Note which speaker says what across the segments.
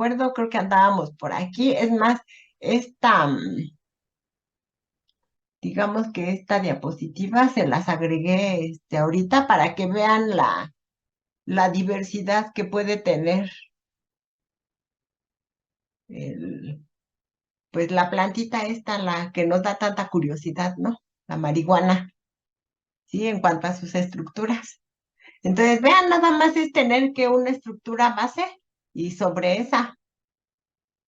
Speaker 1: acuerdo, creo que andábamos por aquí. Es más, esta, digamos que esta diapositiva se las agregué ahorita para que vean la diversidad que puede tener el, pues la plantita esta, la que nos da tanta curiosidad, ¿no? La marihuana, ¿sí? En cuanto a sus estructuras. Entonces, vean, nada más es tener que una estructura base y sobre esa,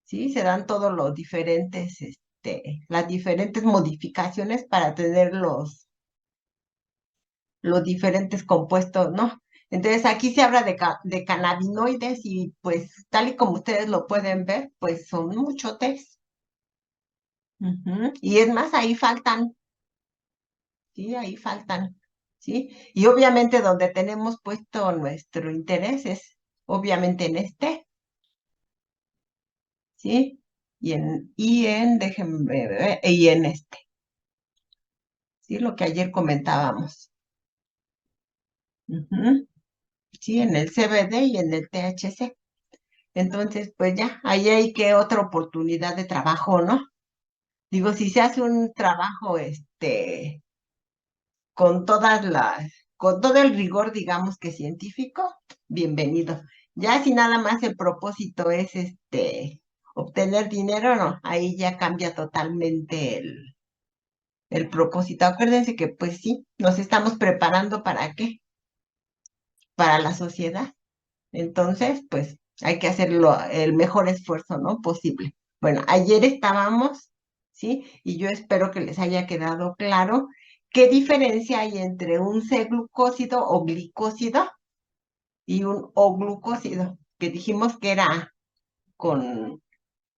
Speaker 1: ¿sí? Se dan todos los diferentes, las diferentes modificaciones para tener los diferentes compuestos, ¿no? Entonces, aquí se habla de cannabinoides y pues tal y como ustedes lo pueden ver, pues son muchotes. Ujú. Y es más, ahí faltan, ¿sí? Ahí faltan, ¿sí? Y obviamente donde tenemos puesto nuestro interés es obviamente en este, ¿sí? Déjenme ver, y en este, ¿sí? Lo que ayer comentábamos. Ujú. Sí, en el CBD y en el THC. Entonces, pues ya, ahí hay que otra oportunidad de trabajo, ¿no? Digo, si se hace un trabajo, con con todo el rigor, digamos que científico, bienvenido. Ya si nada más el propósito es, obtener dinero, no, ahí ya cambia totalmente el propósito. Acuérdense que, pues sí, nos estamos preparando ¿para qué? Para la sociedad. Entonces, pues hay que hacerlo el mejor esfuerzo, ¿no? Posible. Bueno, ayer estábamos, ¿sí? Y yo espero que les haya quedado claro qué diferencia hay entre un C-glucósido o glicósido y un O-glucósido, que dijimos que era con,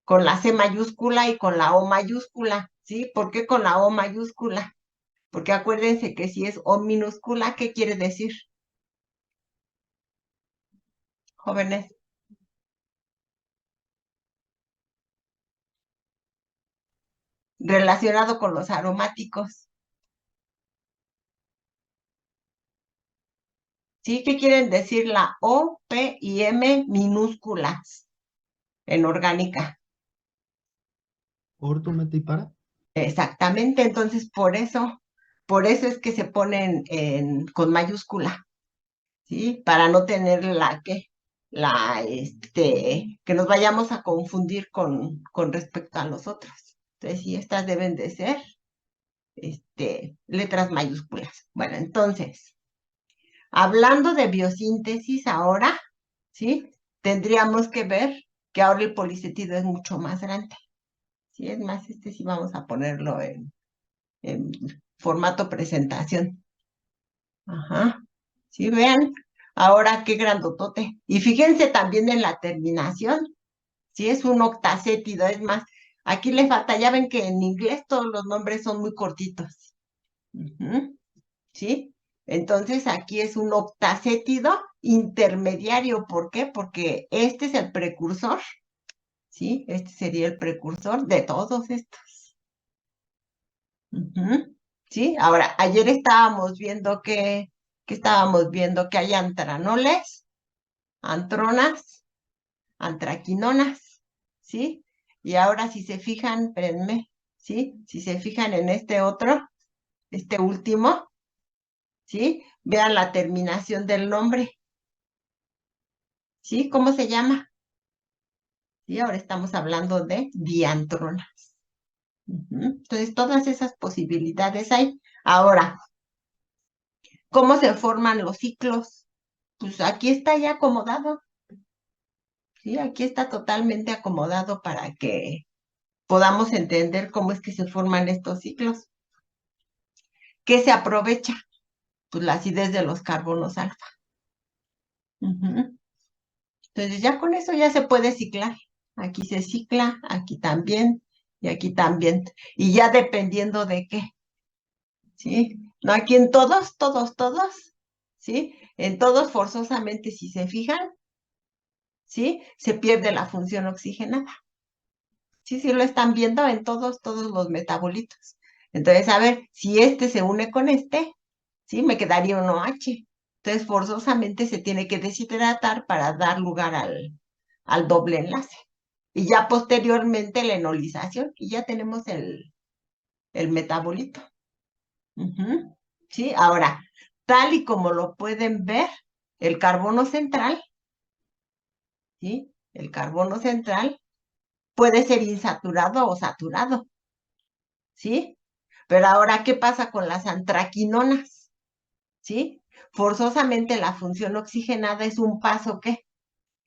Speaker 1: con la C mayúscula y con la O mayúscula, ¿sí? ¿Por qué con la O mayúscula? Porque acuérdense que si es O minúscula, ¿qué quiere decir, jóvenes? Relacionado con los aromáticos. ¿Sí? ¿Qué quieren decir la O, P y M minúsculas en orgánica?
Speaker 2: Orto, meta y para.
Speaker 1: Exactamente, entonces por eso es que se ponen con mayúscula, ¿sí? Para no tener que nos vayamos a confundir con respecto a los otros. Entonces, sí, estas deben de ser, letras mayúsculas. Bueno, entonces, hablando de biosíntesis ahora, ¿sí? Tendríamos que ver que ahora el policetido es mucho más grande. ¿Sí? Es más, sí vamos a ponerlo en formato presentación. Ajá. Sí, vean, ahora qué grandotote. Y fíjense también en la terminación, ¿sí? Es un octacétido, es más, aquí le falta, ya ven que en inglés todos los nombres son muy cortitos. Ujú. ¿Sí? Entonces aquí es un octacétido intermediario. ¿Por qué? Porque este es el precursor, ¿sí? Este sería el precursor de todos estos. Ujú. ¿Sí? Ahora, ayer estábamos viendo que estábamos viendo que hay antranoles, antronas, antraquinonas, ¿sí? Y ahora si se fijan, espérenme, ¿sí? Si se fijan en este otro, este último, ¿sí? Vean la terminación del nombre, ¿sí? ¿Cómo se llama? Sí, ahora estamos hablando de diantronas. Ujú. Entonces, todas esas posibilidades hay. Ahora, ¿cómo se forman los ciclos? Pues aquí está ya acomodado, ¿sí? Aquí está totalmente acomodado para que podamos entender cómo es que se forman estos ciclos. ¿Qué se aprovecha? Pues la acidez de los carbonos alfa. Ujú. Entonces, ya con eso ya se puede ciclar. Aquí se cicla, aquí también y aquí también. Y ya dependiendo de qué. ¿Sí? No, aquí en todos, ¿sí? En todos forzosamente, si se fijan, ¿sí? Se pierde la función oxigenada. Sí, sí lo están viendo en todos los metabolitos. Entonces, a ver, si este se une con este, ¿sí? Me quedaría un OH. Entonces, forzosamente se tiene que deshidratar para dar lugar al doble enlace. Y ya posteriormente la enolización, y ya tenemos el metabolito. ¿Sí? Ahora, tal y como lo pueden ver, el carbono central, ¿sí? El carbono central puede ser insaturado o saturado, ¿sí? Pero ahora, ¿qué pasa con las antraquinonas? ¿Sí? Forzosamente la función oxigenada es un paso, ¿qué?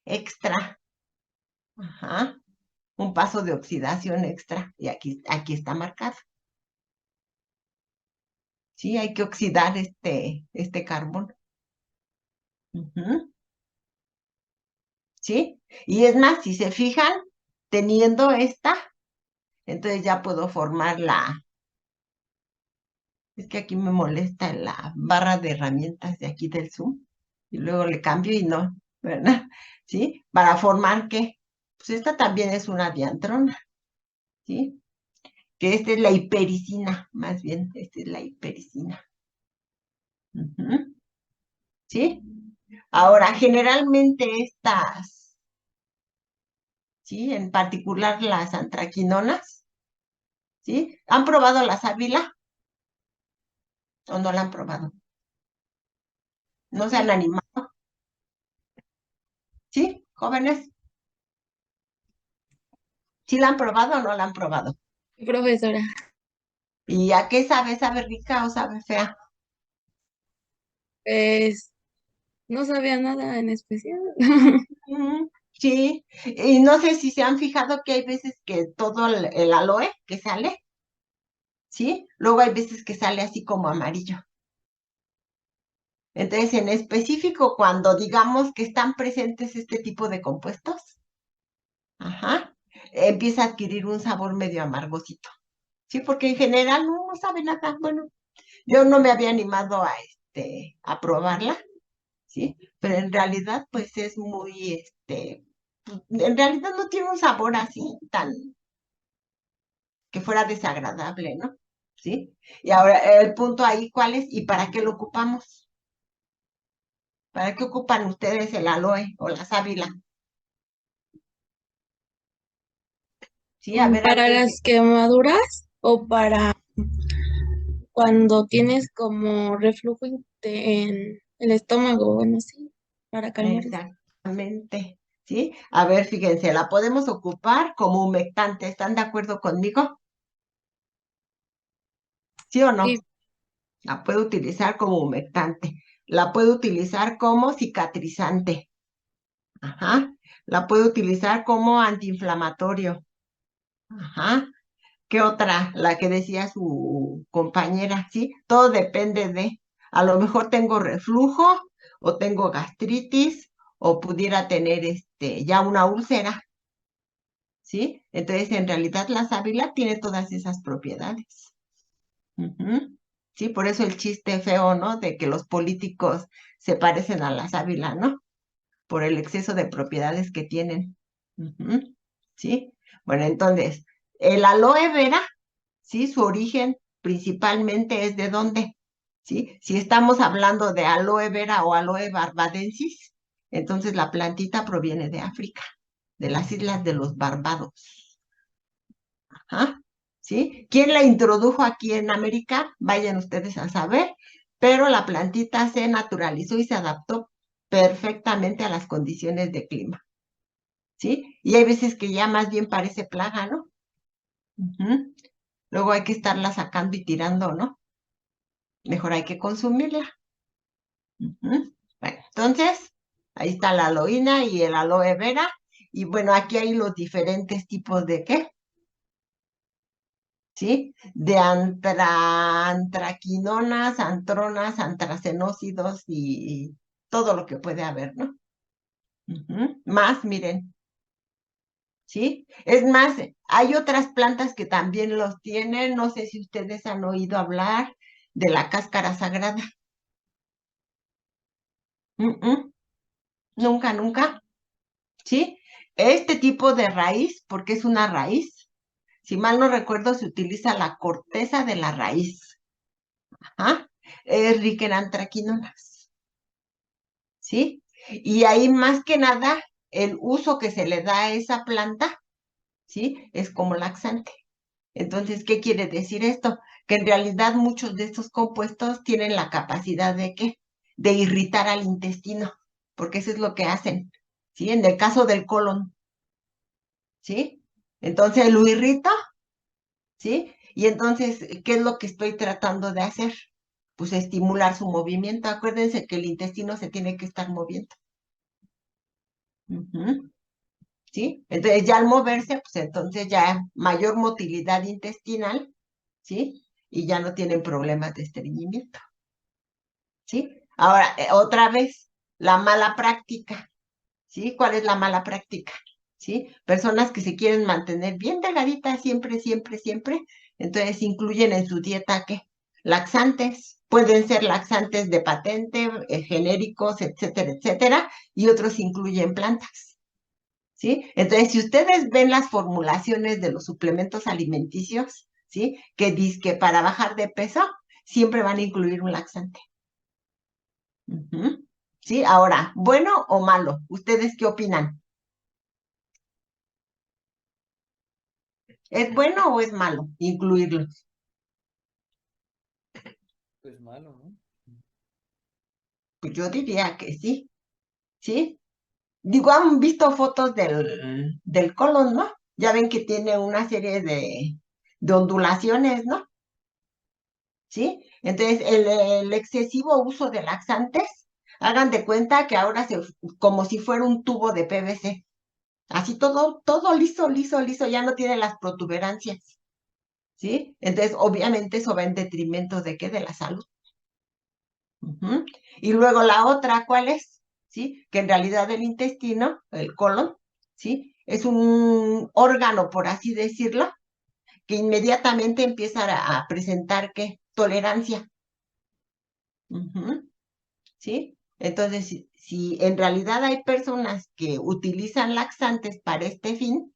Speaker 1: Extra. Ajá. Un paso de oxidación extra. Y aquí está marcado. Sí, hay que oxidar este carbono. ¿Sí? Y es más, si se fijan, teniendo esta, entonces ya puedo formar es que aquí me molesta la barra de herramientas de aquí del Zoom, y luego le cambio y no, ¿verdad? ¿Sí? Para formar qué, pues esta también es una diantrona, ¿sí? Que esta es la hipericina, más bien, esta es la hipericina. ¿Sí? Ahora, generalmente estas, ¿sí? En particular las antraquinonas, ¿sí? ¿Han probado la sábila o no la han probado? ¿No se han
Speaker 2: Sí,
Speaker 1: animado? ¿Sí? ¿Jóvenes? ¿Sí la han probado o no la han probado?
Speaker 2: profesora.
Speaker 1: ¿Y a qué sabe? ¿Sabe rica o sabe fea?
Speaker 2: Pues no sabía nada en especial.
Speaker 1: Sí, y no sé si se han fijado que hay veces que todo el aloe que sale, ¿sí? Luego hay veces que sale así como amarillo. Entonces, en específico, cuando digamos que están presentes este tipo de compuestos, ajá, empieza a adquirir un sabor medio amargosito, ¿sí? Porque en general no sabe nada. Bueno, yo no me había animado a probarla, ¿sí? Pero en realidad, pues es muy, pues, en realidad no tiene un sabor así tan, que fuera desagradable, ¿no? ¿Sí? Y ahora, el punto ahí, ¿cuál es? ¿Y para qué lo ocupamos? ¿Para qué ocupan ustedes el aloe o la sábila? Sí, a ver,
Speaker 2: ¿Para
Speaker 1: alguien
Speaker 2: las quemaduras o para cuando tienes como reflujo en el estómago? Bueno, sí, para calmar eso.
Speaker 1: exactamente, ¿sí? A ver, fíjense, la podemos ocupar como humectante, ¿están de acuerdo conmigo? ¿Sí o
Speaker 2: Sí,
Speaker 1: no? La puedo utilizar como humectante, la puedo utilizar como cicatrizante, ajá, la puedo utilizar como antiinflamatorio, ajá. ¿Qué otra? La que decía su compañera, ¿sí? Todo depende a lo mejor tengo reflujo o tengo gastritis o pudiera tener ya una úlcera, ¿sí? Entonces, en realidad la sábila tiene todas esas propiedades. Sí, por eso el chiste feo, ¿no? De que los políticos se parecen a la sábila, ¿no? Por el exceso de propiedades que tienen. ¿Sí? Bueno, entonces, el aloe vera, ¿sí? Su origen principalmente es de dónde, ¿sí? Si estamos hablando de aloe vera o aloe barbadensis, entonces la plantita proviene de África, de las islas de los Barbados. Ajá, ¿sí? ¿Quién la introdujo aquí en América? Vayan ustedes a saber, pero la plantita se naturalizó y se adaptó perfectamente a las condiciones de clima, ¿sí? Y hay veces que ya más bien parece plaga, ¿no? Ujú. Luego hay que estarla sacando y tirando, ¿no? Mejor hay que consumirla. Ujú. Bueno, entonces, ahí está la aloína y el aloe vera. Y bueno, aquí hay los diferentes tipos de ¿qué? ¿Sí? De antraquinonas, antronas, antracenócidos y todo lo que puede haber, ¿no? Más, miren, ¿sí? Es más, hay otras plantas que también los tienen. No sé si ustedes han oído hablar de la cáscara sagrada. Mm, mm, Nunca, nunca, ¿sí? Este tipo de raíz, porque es una raíz, si mal no recuerdo, se utiliza la corteza de la raíz. ¿Ah? Es rica en antraquinonas. ¿Sí? Y ahí más que nada, el uso que se le da a esa planta, ¿sí? Es como laxante. Entonces, ¿qué quiere decir esto? Que en realidad muchos de estos compuestos tienen la capacidad de ¿qué? De irritar al intestino, porque eso es lo que hacen, ¿sí? En el caso del colon, ¿sí? Entonces lo irrita, ¿sí? Y entonces, ¿qué es lo que estoy tratando de hacer? Pues estimular su movimiento. Acuérdense que el intestino se tiene que estar moviendo. Ujú, ¿sí? Entonces ya al moverse, pues entonces ya mayor motilidad intestinal, ¿sí? Y ya no tienen problemas de estreñimiento, ¿sí? Ahora, otra vez, la mala práctica, ¿sí? ¿Cuál es la mala práctica? ¿Sí? Personas que se quieren mantener bien delgaditas siempre, siempre, siempre, entonces incluyen en su dieta, ¿qué? Laxantes. Pueden ser laxantes de patente, genéricos, etcétera, etcétera, y otros incluyen plantas. ¿Sí? Entonces, si ustedes ven las formulaciones de los suplementos alimenticios, ¿sí? Que dice que para bajar de peso siempre van a incluir un laxante. Ujú. ¿Sí? Ahora, ¿bueno o malo? ¿Ustedes qué opinan? ¿Es bueno o es malo incluirlos?
Speaker 3: Pues malo, ¿no?
Speaker 1: Pues yo diría que sí, ¿sí? Digo, han visto fotos del colon, ¿no? Ya ven que tiene una serie de ondulaciones, ¿no? ¿Sí? Entonces, el excesivo uso de laxantes, hagan de cuenta que ahora como si fuera un tubo de PVC. Así todo liso, liso, liso, ya no tiene las protuberancias, ¿sí? Entonces, obviamente eso va en detrimento de qué, de la salud. Ujú. Y luego la otra, ¿cuál es? ¿Sí? Que en realidad el intestino, el colon, ¿sí? Es un órgano, por así decirlo, que inmediatamente empieza a presentar, ¿qué? Tolerancia. Ujú. ¿Sí? Entonces, si en realidad hay personas que utilizan laxantes para este fin,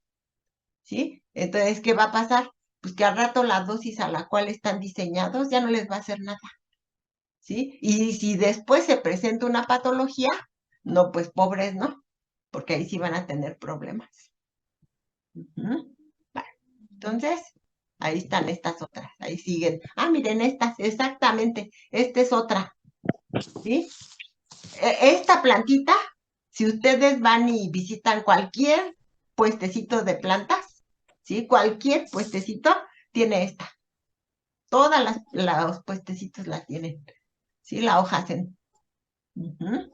Speaker 1: ¿sí? Entonces, ¿qué va a pasar? Pues que al rato la dosis a la cual están diseñados ya no les va a hacer nada, ¿sí? Y si después se presenta una patología, no, pues pobres, ¿no? Porque ahí sí van a tener problemas. Ujú. Vale. Entonces, ahí están estas otras, ahí siguen. Ah, miren estas, exactamente, esta es otra, ¿sí? Esta plantita, si ustedes van y visitan cualquier puestecito de plantas, ¿sí? Cualquier puestecito tiene esta. Todas los puestecitos la tienen, ¿sí? La hoja hacen. Ujú,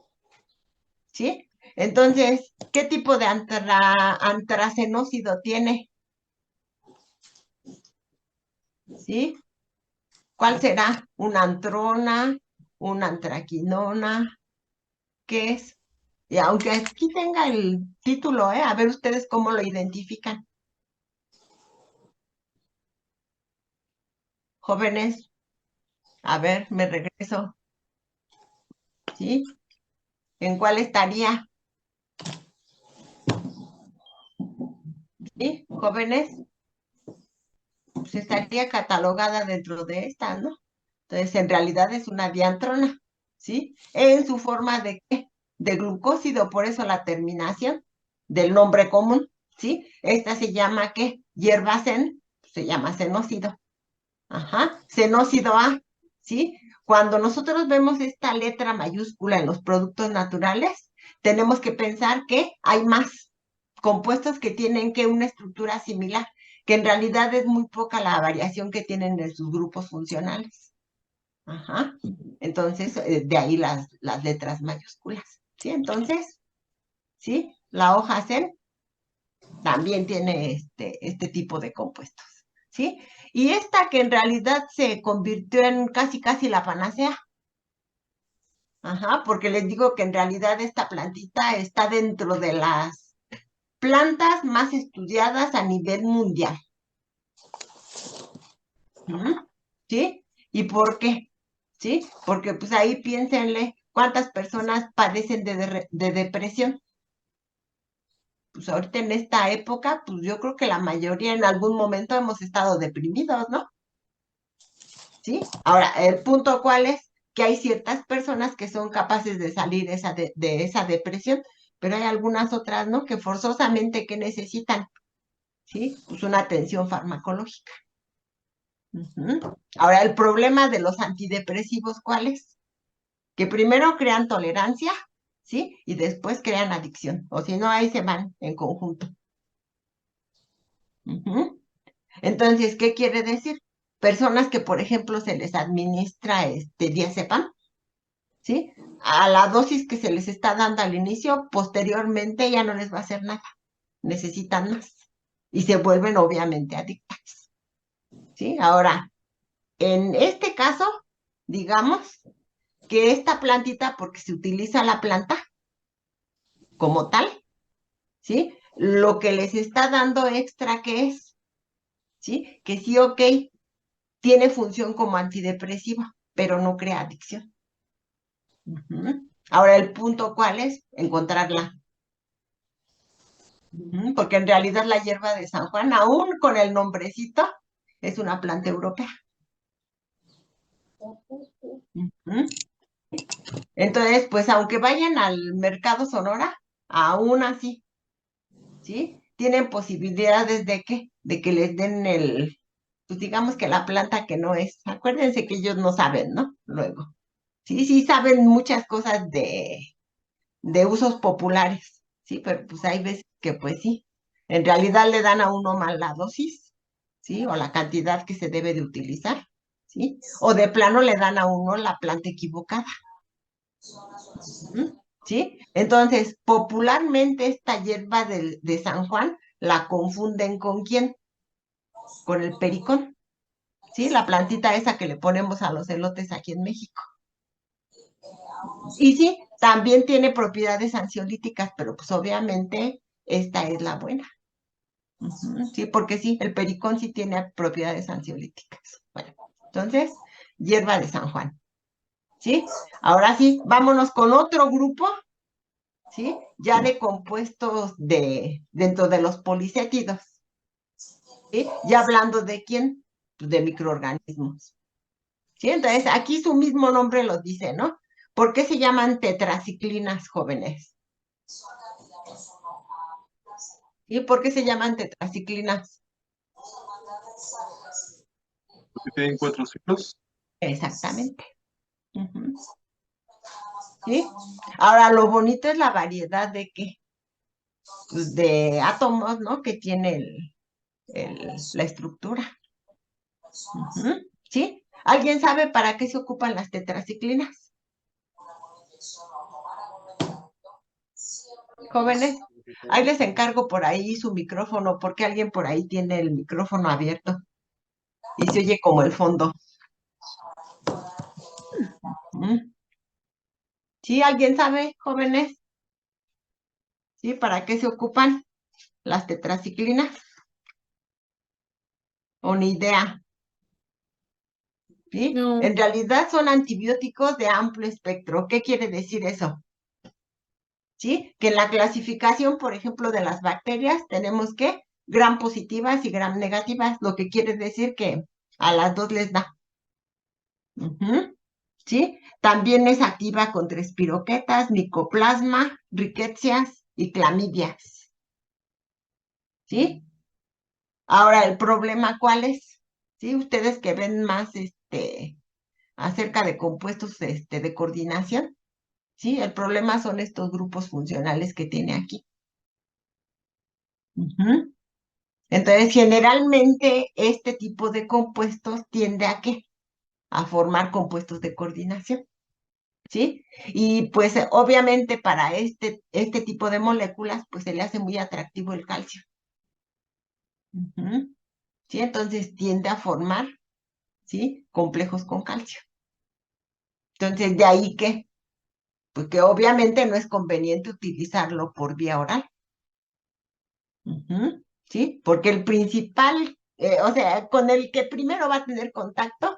Speaker 1: ¿sí? Entonces, ¿qué tipo de antracenócido tiene? ¿Sí? ¿Cuál será? ¿Una antrona? ¿Una antraquinona? ¿Qué es? Y aunque aquí tenga el título, a ver ustedes cómo lo identifican. Jóvenes, a ver, me regreso, ¿sí? ¿En cuál estaría? ¿Sí? Jóvenes, pues estaría catalogada dentro de esta, ¿no? Entonces, en realidad es una diantrona, ¿sí? En su forma de ¿qué? De glucósido, por eso la terminación del nombre común, ¿sí? Esta se llama ¿qué? Hierbacén, se llama cenócido. Ajá, cenócido A, ¿sí? Cuando nosotros vemos esta letra mayúscula en los productos naturales, tenemos que pensar que hay más compuestos que tienen que una estructura similar, que en realidad es muy poca la variación que tienen en sus grupos funcionales. Ajá, entonces de ahí las letras mayúsculas, ¿sí? Entonces, ¿sí? La hoja C también tiene este tipo de compuestos, ¿sí? Y esta que en realidad se convirtió en casi casi la panacea, ajá, porque les digo que en realidad esta plantita está dentro de las plantas más estudiadas a nivel mundial, ¿sí? ¿Y por qué? ¿Sí? Porque pues ahí piénsenle cuántas personas padecen de depresión. Pues ahorita en esta época, pues yo creo que la mayoría en algún momento hemos estado deprimidos, ¿no? ¿Sí? Ahora, el punto cuál es, que hay ciertas personas que son capaces de salir de esa depresión, pero hay algunas otras, ¿no? Que forzosamente que necesitan, ¿sí? Pues una atención farmacológica. Ahora, el problema de los antidepresivos, ¿cuál es? Que primero crean tolerancia, ¿sí? Y después crean adicción, o si no, ahí se van en conjunto. Entonces, ¿qué quiere decir? Personas que, por ejemplo, se les administra diazepam, ¿sí? A la dosis que se les está dando al inicio, posteriormente ya no les va a hacer nada, necesitan más y se vuelven obviamente adictas, ¿sí? Ahora, en este caso, digamos que esta plantita, porque se utiliza la planta como tal, ¿sí? Lo que les está dando extra que es, ¿sí? Que sí, ok, tiene función como antidepresiva, pero no crea adicción. Ahora, el punto, ¿cuál es? Encontrarla. Porque en realidad la hierba de San Juan, aún con el nombrecito, es una planta europea. Entonces, pues aunque vayan al mercado Sonora, aún así, ¿sí? Tienen posibilidades de que les den pues digamos que la planta que no es. Acuérdense que ellos no saben, ¿no? Luego. Sí, sí saben muchas cosas de usos populares, ¿sí? Pero pues hay veces que pues sí, en realidad le dan a uno mal la dosis, ¿sí? O la cantidad que se debe de utilizar, ¿sí? O de plano le dan a uno la planta equivocada, ¿sí? Entonces, popularmente esta hierba de San Juan la confunden ¿con quién? Con el pericón, ¿sí? La plantita esa que le ponemos a los elotes aquí en México. Y sí, también tiene propiedades ansiolíticas, pero pues obviamente esta es la buena. Sí, porque sí, el pericón sí tiene propiedades ansiolíticas. Bueno, entonces, hierba de San Juan. ¿Sí? Ahora sí, vámonos con otro grupo, ¿sí? Ya de compuestos dentro de los policétidos. ¿Sí? Ya hablando de quién, pues de microorganismos. ¿Sí? Entonces, aquí su mismo nombre lo dice, ¿no? ¿Por qué se llaman tetraciclinas jóvenes? ¿Y por qué se llaman tetraciclinas?
Speaker 3: Porque tienen 4 ciclos.
Speaker 1: Exactamente. ¿Sí? Ahora, lo bonito es la variedad de qué, pues de átomos, ¿no? Que tiene la estructura. ¿Sí? ¿Alguien sabe para qué se ocupan las tetraciclinas? Jóvenes, ahí les encargo por ahí su micrófono, porque alguien por ahí tiene el micrófono abierto y se oye como el fondo. ¿Sí? ¿Alguien sabe, jóvenes? ¿Sí? ¿Para qué se ocupan las tetraciclinas? ¿O ni idea? ¿Sí?
Speaker 2: No,
Speaker 1: En realidad son antibióticos de amplio espectro. ¿Qué quiere decir eso? ¿Sí? Que en la clasificación, por ejemplo, de las bacterias, tenemos que gram positivas y gram negativas, lo que quiere decir que a las dos les da. ¿Sí? También es activa contra espiroquetas, micoplasma, riquecias y clamidias. ¿Sí? Ahora, ¿el problema cuál es? ¿Sí? Ustedes que ven más acerca de compuestos de coordinación, ¿sí? El problema son estos grupos funcionales que tiene aquí. Entonces, generalmente este tipo de compuestos tiende a ¿qué? A formar compuestos de coordinación, ¿sí? Y pues obviamente para este tipo de moléculas, pues se le hace muy atractivo el calcio. ¿Sí? Entonces tiende a formar, ¿sí? Complejos con calcio. Entonces, de ahí que, pues que obviamente no es conveniente utilizarlo por vía oral. ¿Sí? Porque el principal, o sea, con el que primero va a tener contacto,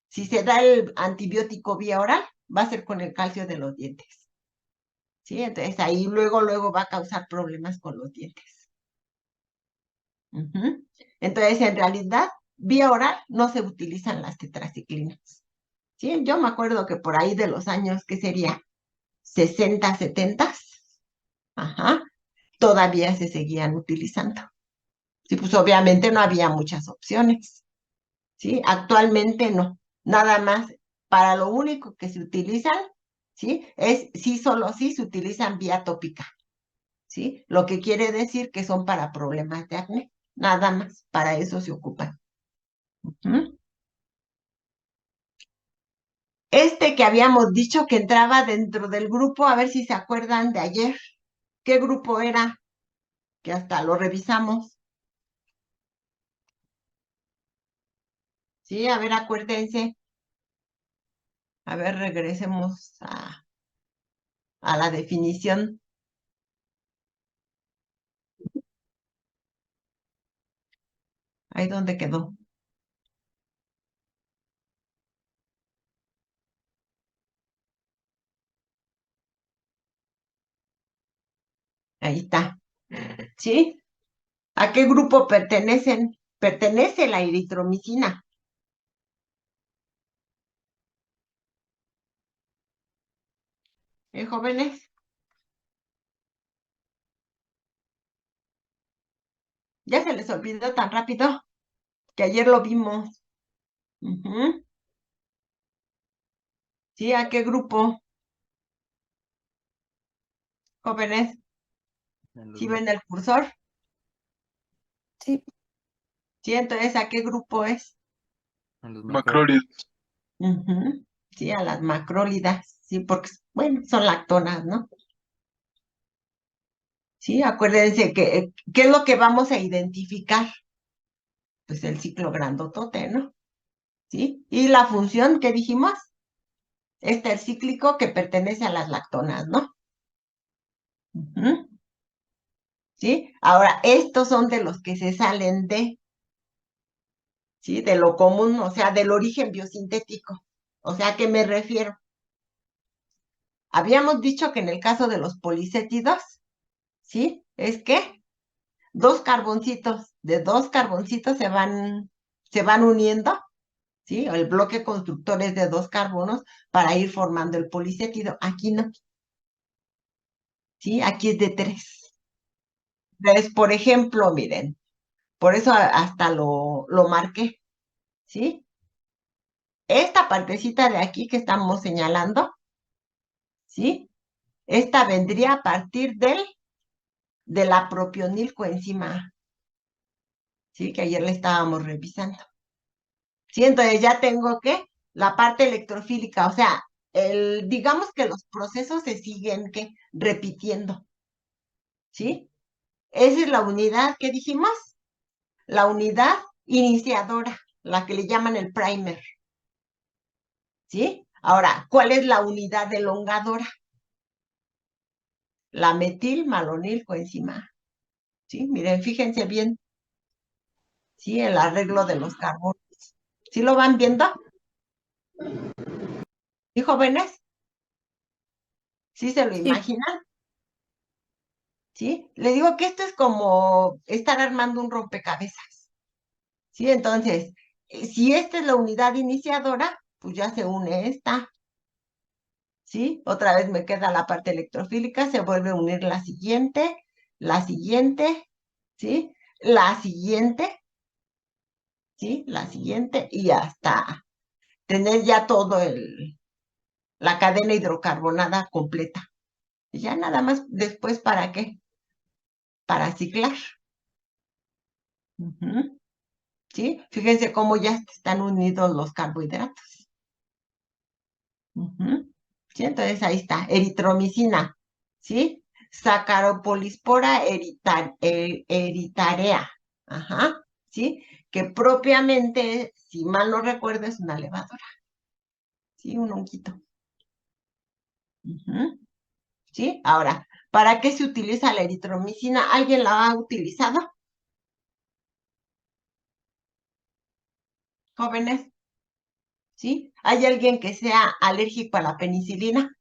Speaker 1: si se da el antibiótico vía oral, va a ser con el calcio de los dientes. ¿Sí? Entonces ahí luego va a causar problemas con los dientes. Entonces, en realidad, vía oral no se utilizan las tetraciclinas. ¿Sí? Yo me acuerdo que por ahí de los años, ¿qué sería? 60, 70, ajá, todavía se seguían utilizando. Sí, pues obviamente no había muchas opciones, ¿sí? Actualmente no, nada más para lo único que se utilizan, ¿sí? Es sí, solo sí se utilizan vía tópica, ¿sí? Lo que quiere decir que son para problemas de acné, nada más, para eso se ocupan. Ujú. Este que habíamos dicho que entraba dentro del grupo, a ver si se acuerdan de ayer, ¿qué grupo era? Que hasta lo revisamos. Sí, a ver, acuérdense. A ver, regresemos a la definición. Ahí donde quedó. Ahí está. ¿Sí? ¿A qué grupo pertenece la eritromicina? Jóvenes? ¿Ya se les olvidó tan rápido? Que ayer lo vimos. Ujú. ¿Sí? ¿A qué grupo? Jóvenes,
Speaker 4: En los
Speaker 1: ¿sí ven el cursor?
Speaker 2: Sí.
Speaker 1: ¿Sí? Entonces, ¿a qué grupo es?
Speaker 3: Macrólidos.
Speaker 1: Ujú. Sí, a las macrólidas. Sí, porque, bueno, son lactonas, ¿no? Sí, acuérdense que, ¿qué es lo que vamos a identificar? Pues el ciclo grandotote, ¿no? ¿Sí? Y la función que dijimos, este es cíclico que pertenece a las lactonas, ¿no? Ujú. ¿Sí? Ahora, estos son de los que se salen ¿sí? De lo común, o sea, del origen biosintético. O sea, ¿a qué me refiero? Habíamos dicho que en el caso de los policétidos, ¿sí? Es que de dos carboncitos se van uniendo, ¿sí? El bloque constructor es de dos carbonos para ir formando el policétido. Aquí no, ¿sí? Aquí es de tres. Entonces, por ejemplo, miren, por eso hasta lo marqué, ¿sí? Esta partecita de aquí que estamos señalando, ¿sí? Esta vendría a partir de la propionilcoenzima, ¿sí? Que ayer le estábamos revisando. ¿Sí? Entonces ya tengo que la parte electrofílica, o sea, digamos que los procesos se siguen repitiendo, ¿sí? Esa es la unidad que dijimos, la unidad iniciadora, la que le llaman el primer, ¿sí? Ahora, ¿cuál es la unidad elongadora? La metilmalonilcoenzima, ¿sí? Miren, fíjense bien, ¿sí? El arreglo de los carbonos. ¿Sí lo van viendo? ¿Sí, jóvenes? ¿Sí se lo
Speaker 2: Sí.
Speaker 1: imaginan? ¿Sí? Le digo que esto es como estar armando un rompecabezas, ¿sí? Entonces, si esta es la unidad iniciadora, pues ya se une esta, ¿sí? Otra vez me queda la parte electrofílica, se vuelve a unir la siguiente, ¿sí? La siguiente, ¿sí? La siguiente, y hasta tener ya la cadena hidrocarbonada completa. Y ya nada más después, ¿para qué? Para ciclar. Ujú. ¿Sí? Fíjense cómo ya están unidos los carbohidratos. Ujú. ¿Sí? Entonces ahí está, eritromicina, ¿sí? Saccharopolispora eritarea, ajá, ¿sí? Que propiamente, si mal no recuerdo, es una levadura, ¿sí? Un honguito. Ujú. ¿Sí? Ahora, ¿para qué se utiliza la eritromicina? ¿Alguien la ha utilizado? Jóvenes, ¿sí? ¿Hay alguien que sea alérgico a la penicilina?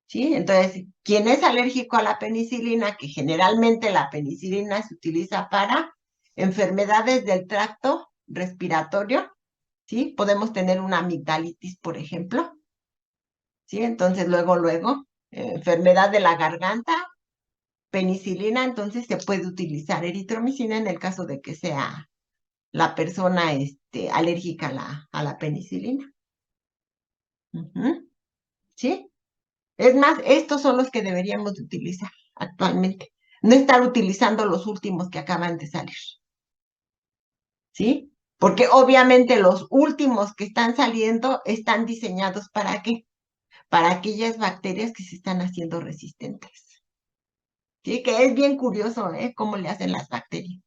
Speaker 1: ¿Sí? Entonces, quien es alérgico a la penicilina, que generalmente la penicilina se utiliza para enfermedades del tracto respiratorio, ¿sí? Podemos tener una amigdalitis, por ejemplo, ¿sí? Entonces, luego, enfermedad de la garganta, penicilina, entonces se puede utilizar eritromicina en el caso de que sea la persona alérgica a la penicilina. ¿Sí? Es más, estos son los que deberíamos de utilizar actualmente. No estar utilizando los últimos que acaban de salir. ¿Sí? Porque obviamente los últimos que están saliendo están diseñados ¿para qué? Para aquellas bacterias que se están haciendo resistentes. ¿Sí? Que es bien curioso, ¿eh? Cómo le hacen las bacterias.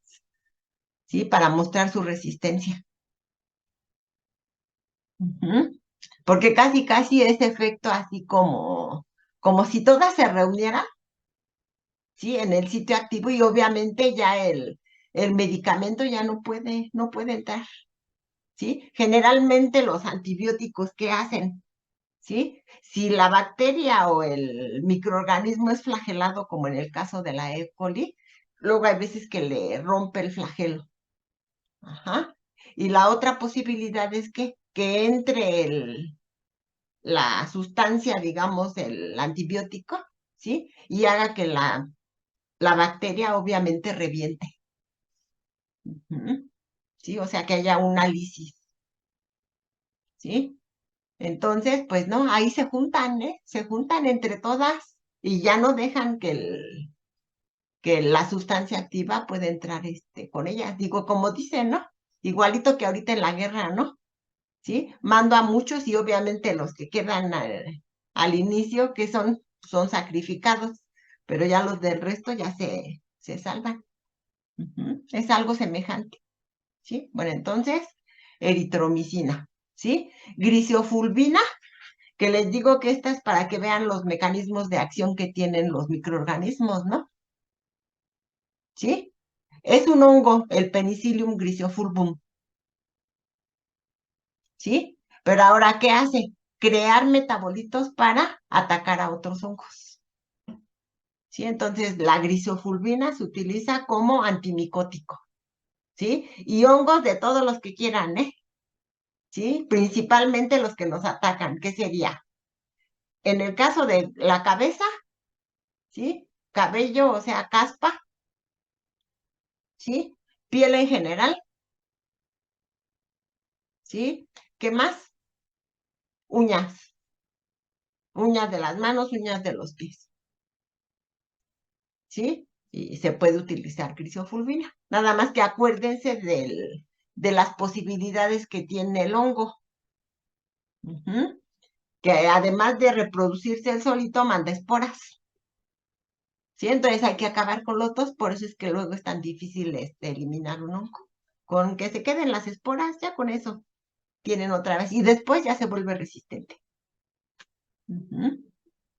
Speaker 1: ¿Sí? Para mostrar su resistencia. Porque casi ese efecto así como si todas se reunieran, ¿sí? En el sitio activo y obviamente ya el medicamento ya no puede entrar, ¿sí? Generalmente los antibióticos, ¿qué hacen? ¿Sí? Si la bacteria o el microorganismo es flagelado, como en el caso de la E. coli, luego hay veces que le rompe el flagelo. Ajá. Y la otra posibilidad es que entre la sustancia, digamos, el antibiótico, ¿sí? Y haga que la bacteria obviamente reviente. ¿Sí? O sea, que haya una lisis. ¿Sí? Entonces, pues no, ahí se juntan, ¿eh? Se juntan entre todas y ya no dejan que la sustancia activa pueda entrar con ellas. Digo, como dicen, ¿no? Igualito que ahorita en la guerra, ¿no? ¿Sí? Mando a muchos y obviamente los que quedan al inicio, que son sacrificados, pero ya los del resto ya se salvan. Es algo semejante, ¿sí? Bueno, entonces, eritromicina, ¿sí? Gliciofulvina, que les digo que esta es para que vean los mecanismos de acción que tienen los microorganismos, ¿no? ¿Sí? Es un hongo, el Penicillium gliciofulvum, ¿sí? Pero ahora, ¿qué hace? Crear metabolitos para atacar a otros hongos. ¿Sí? Entonces, la gliciofulvina se utiliza como antimicótico, ¿sí? Y hongos de todos los que quieran, ¿eh? ¿Sí? Principalmente los que nos atacan, ¿qué sería? En el caso de la cabeza, ¿sí? Cabello, o sea, caspa, ¿sí? Piel en general, ¿sí? ¿Qué más? Uñas, uñas de las manos, uñas de los pies, ¿sí? Y se puede utilizar crisofulvina. Nada más que acuérdense de las posibilidades que tiene el hongo. Que además de reproducirse el solito, manda esporas. ¿Sí? Entonces hay que acabar con los dos, por eso es que luego es tan difícil eliminar un hongo. Con que se queden las esporas, ya con eso tienen otra vez, y después ya se vuelve resistente.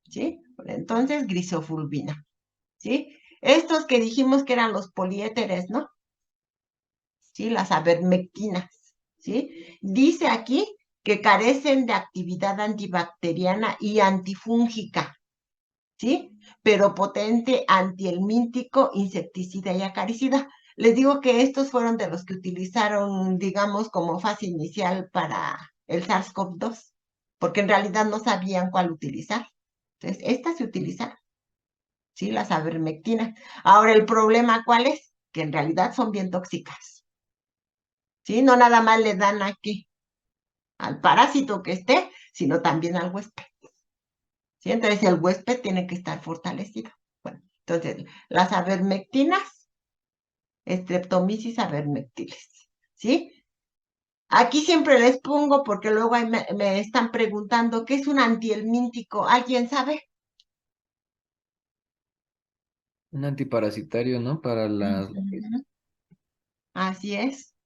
Speaker 1: ¿Sí? Entonces, grisofulvina. ¿Sí? Estos que dijimos que eran los poliéteres, ¿no? ¿Sí? Las avermectinas, ¿sí? Dice aquí que carecen de actividad antibacteriana y antifúngica, ¿sí? Pero potente antihelmíntico, insecticida y acaricida. Les digo que estos fueron de los que utilizaron, digamos, como fase inicial para el SARS-CoV-2, porque en realidad no sabían cuál utilizar. Entonces, estas se utilizaron, ¿sí? Las avermectinas. Ahora, ¿el problema cuál es? Que en realidad son bien tóxicas, ¿sí? No nada más le dan aquí al parásito que esté, sino también al huésped. ¿Sí? Entonces, el huésped tiene que estar fortalecido. Bueno, entonces, las avermectinas, Streptomyces avermectilis, ¿sí? Aquí siempre les pongo porque luego ahí me están preguntando ¿qué es un antihelmíntico? ¿Alguien sabe?
Speaker 3: Un antiparasitario, ¿no? Para las...
Speaker 1: Así es,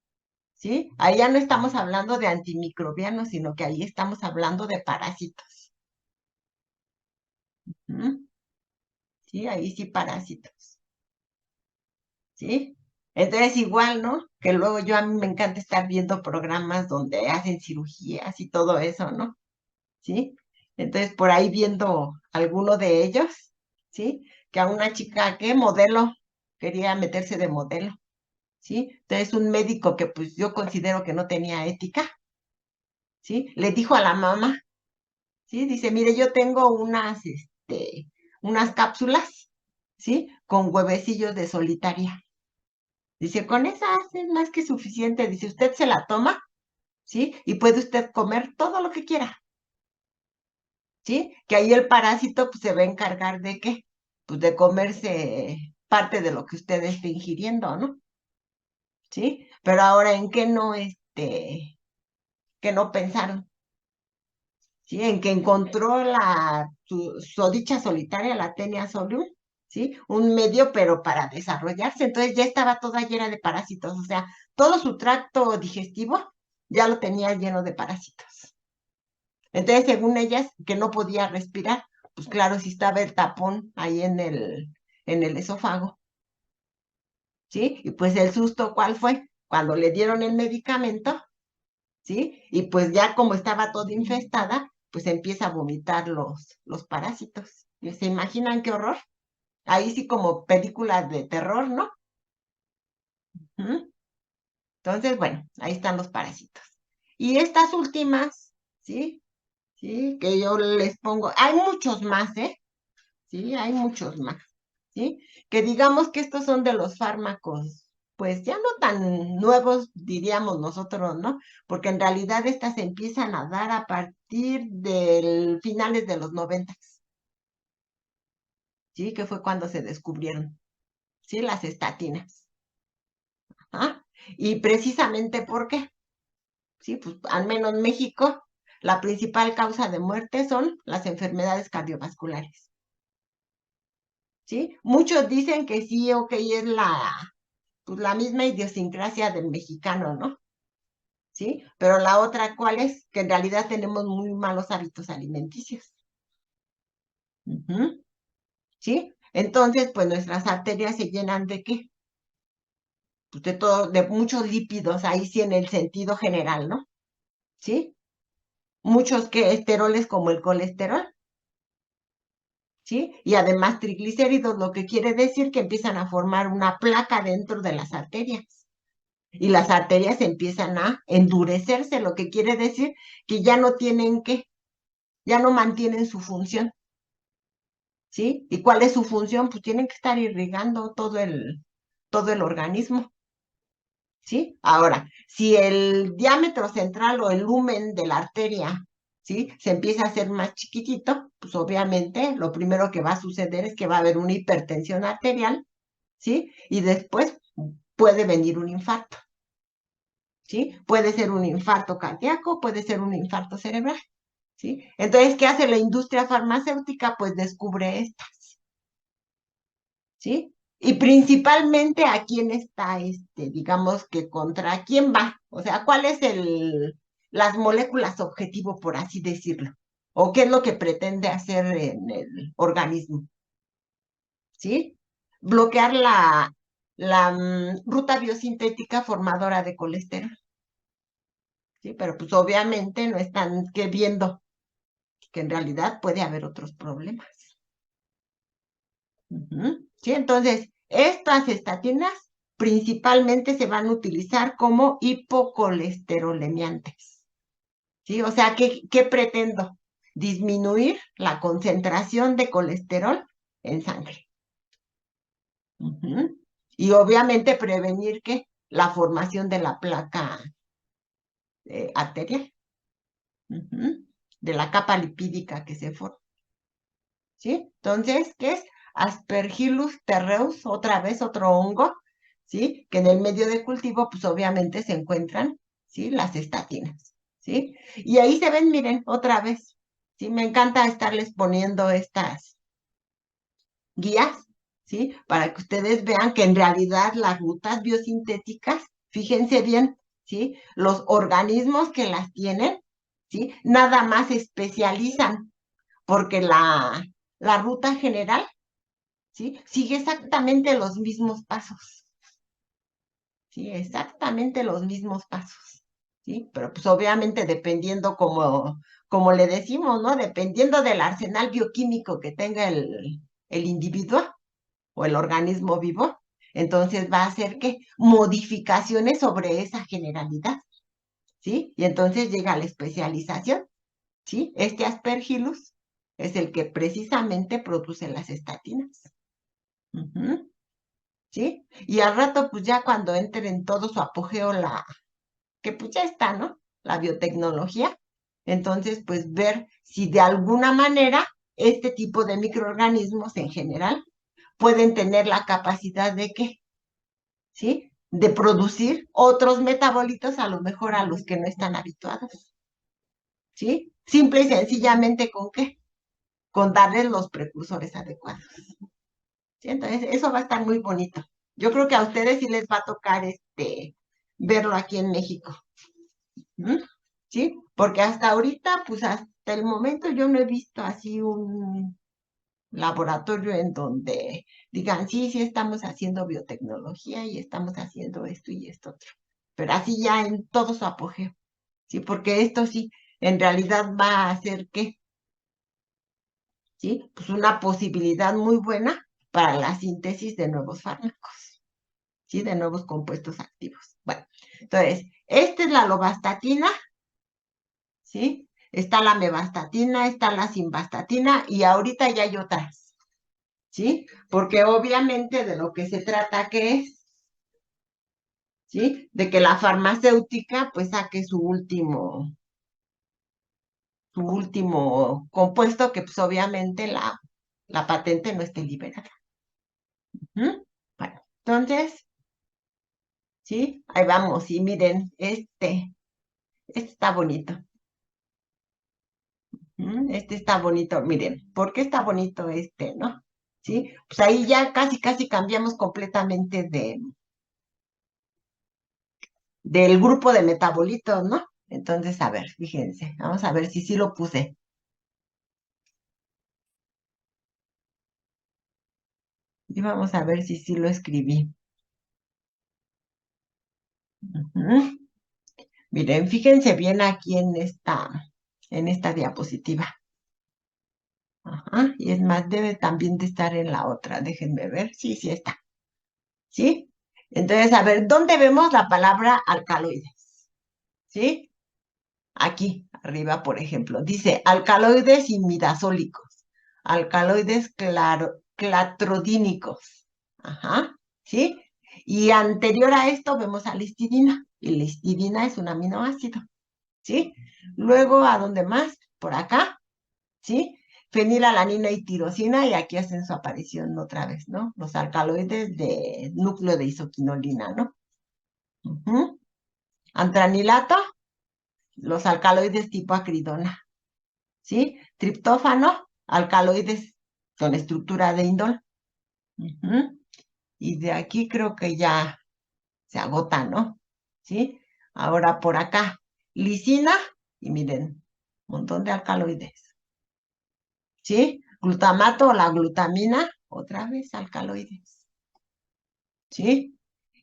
Speaker 1: ¿sí? Ahí ya no estamos hablando de antimicrobianos, sino que ahí estamos hablando de parásitos. Sí, ahí sí parásitos. ¿Sí? Entonces igual, ¿no? Que luego a mí me encanta estar viendo programas donde hacen cirugías y todo eso, ¿no? ¿Sí? Entonces por ahí viendo alguno de ellos, ¿sí? Que a una chica que modelo quería meterse de modelo, ¿sí? Entonces un médico que pues yo considero que no tenía ética, ¿sí? Le dijo a la mamá, ¿sí? Dice, mire, yo tengo unas cápsulas, ¿sí? Con huevecillos de solitaria. Dice, con esas es más que suficiente. Dice, usted se la toma, ¿sí? Y puede usted comer todo lo que quiera, ¿sí? Que ahí el parásito pues, se va a encargar de ¿qué? Pues de comerse parte de lo que usted esté ingiriendo, ¿no? ¿Sí? Pero ahora, ¿en qué no, que no pensaron? ¿Sí? En que encontró su sodicha solitaria, la Taenia solium, ¿sí? Un medio, pero para desarrollarse. Entonces ya estaba toda llena de parásitos, o sea, todo su tracto digestivo ya lo tenía lleno de parásitos. Entonces, según ellas, que no podía respirar, pues claro, si estaba el tapón ahí en el esófago, ¿sí? Y pues el susto, ¿cuál fue? Cuando le dieron el medicamento, ¿sí? Y pues ya como estaba toda infestada, pues empieza a vomitar los parásitos. ¿Y se imaginan qué horror? Ahí sí como películas de terror, ¿no? ¿Mm? Entonces, bueno, ahí están los parásitos. Y estas últimas, ¿sí? Sí, que yo les pongo, hay muchos más, ¿eh? Sí, hay muchos más, ¿sí? Que digamos que estos son de los fármacos, pues ya no tan nuevos, diríamos nosotros, ¿no? Porque en realidad estas se empiezan a dar a partir del finales de los 90, ¿sí? Que fue cuando se descubrieron, ¿sí? Las estatinas. ¿Ah? Y precisamente ¿por qué? Sí, pues al menos en México, la principal causa de muerte son las enfermedades cardiovasculares. ¿Sí? Muchos dicen que sí, ok, es pues la misma idiosincrasia del mexicano, ¿no? ¿Sí? Pero la otra, ¿cuál es? Que en realidad tenemos muy malos hábitos alimenticios. Ujú. ¿Sí? Entonces, pues nuestras arterias se llenan ¿de qué? Pues de todo, de muchos lípidos, ahí sí en el sentido general, ¿no? ¿Sí? Muchos que esteroles como el colesterol, ¿sí? Y además triglicéridos, lo que quiere decir que empiezan a formar una placa dentro de las arterias. Y las arterias empiezan a endurecerse, lo que quiere decir que ya no tienen ya no mantienen su función, ¿sí? ¿Y cuál es su función? Pues tienen que estar irrigando todo el organismo, ¿sí? Ahora, si el diámetro central o el lumen de la arteria, ¿sí? Se empieza a hacer más chiquitito, pues obviamente lo primero que va a suceder es que va a haber una hipertensión arterial, ¿sí? Y después puede venir un infarto. ¿Sí? Puede ser un infarto cardíaco, puede ser un infarto cerebral, ¿sí? Entonces, ¿qué hace la industria farmacéutica? Pues descubre estas, ¿sí? Y principalmente a quién está, digamos que contra quién va, o sea, ¿cuál es las moléculas objetivo, por así decirlo? ¿O qué es lo que pretende hacer en el organismo? ¿Sí? Bloquear la ruta biosintética formadora de colesterol. Sí, pero pues obviamente no están viendo que en realidad puede haber otros problemas. Sí, entonces, estas estatinas principalmente se van a utilizar como hipocolesterolemiantes. ¿Sí? O sea, ¿qué pretendo? Disminuir la concentración de colesterol en sangre. Y obviamente prevenir que la formación de la placa arterial, de la capa lipídica que se forma. ¿Sí? Entonces, ¿qué es? Aspergillus terreus, otra vez otro hongo, ¿sí? Que en el medio de cultivo, pues obviamente se encuentran, ¿sí? Las estatinas, ¿sí? Y ahí se ven, miren, otra vez, ¿sí? Me encanta estarles poniendo estas guías, ¿sí? Para que ustedes vean que en realidad las rutas biosintéticas, fíjense bien, ¿sí? Los organismos que las tienen, ¿sí? Nada más se especializan porque la ruta general, ¿sí? Sigue exactamente los mismos pasos, ¿sí? Exactamente los mismos pasos, ¿sí? Pero pues obviamente dependiendo como le decimos, ¿no? Dependiendo del arsenal bioquímico que tenga el individuo o el organismo vivo, entonces va a hacer que modificaciones sobre esa generalidad, ¿sí? Y entonces llega la especialización, ¿sí? Aspergillus es el que precisamente produce las estatinas. Ujú, ¿sí? Y al rato, pues ya cuando entre en todo su apogeo que pues ya está, ¿no? La biotecnología. Entonces, pues ver si de alguna manera este tipo de microorganismos en general pueden tener la capacidad de qué, ¿sí? De producir otros metabolitos a lo mejor a los que no están habituados, ¿sí? Simple y sencillamente ¿con qué? Con darles los precursores adecuados. ¿Sí? Entonces, eso va a estar muy bonito. Yo creo que a ustedes sí les va a tocar verlo aquí en México. ¿Mm? ¿Sí? Porque hasta ahorita, pues hasta el momento yo no he visto así un laboratorio en donde digan, sí, sí estamos haciendo biotecnología y estamos haciendo esto y esto otro. Pero así ya en todo su apogeo. ¿Sí? Porque esto sí, en realidad va a hacer que, ¿sí? Pues una posibilidad muy buena para la síntesis de nuevos fármacos, ¿sí? De nuevos compuestos activos. Bueno, entonces, esta es la lovastatina, ¿sí? Está la mevastatina, está la simvastatina y ahorita ya hay otras, ¿sí? Porque obviamente de lo que se trata que es, ¿sí? De que la farmacéutica pues saque su último compuesto que pues obviamente la patente no esté liberada. ¿Mm? Bueno, entonces, ¿sí? Ahí vamos y miren, este está bonito. Este está bonito, miren, ¿por qué está bonito no? ¿Sí? Pues ahí ya casi, casi cambiamos completamente del grupo de metabolitos, ¿no? Entonces, a ver, fíjense, vamos a ver si sí lo puse. Y vamos a ver si sí lo escribí. Ujú. Miren, fíjense bien aquí en esta diapositiva. Ajá, y es más, debe también de estar en la otra. Déjenme ver. Sí, sí está. ¿Sí? Entonces, a ver, ¿dónde vemos la palabra alcaloides? ¿Sí? Aquí, arriba, por ejemplo. Dice alcaloides imidazólicos, alcaloides clatrodínicos. Ajá, ¿sí? Y anterior a esto vemos a la histidina. Y la histidina es un aminoácido. ¿Sí? Luego, ¿a dónde más? Por acá. ¿Sí? Fenilalanina y tirosina, y aquí hacen su aparición otra vez, ¿no? Los alcaloides de núcleo de isoquinolina, ¿no? Ujú. Antranilato, los alcaloides tipo acridona, ¿sí? Triptófano, alcaloides con estructura de indol. Ujú. Y de aquí creo que ya se agota, ¿no? ¿Sí? Ahora por acá, lisina, y miren, un montón de alcaloides. ¿Sí? Glutamato o la glutamina, otra vez alcaloides. ¿Sí?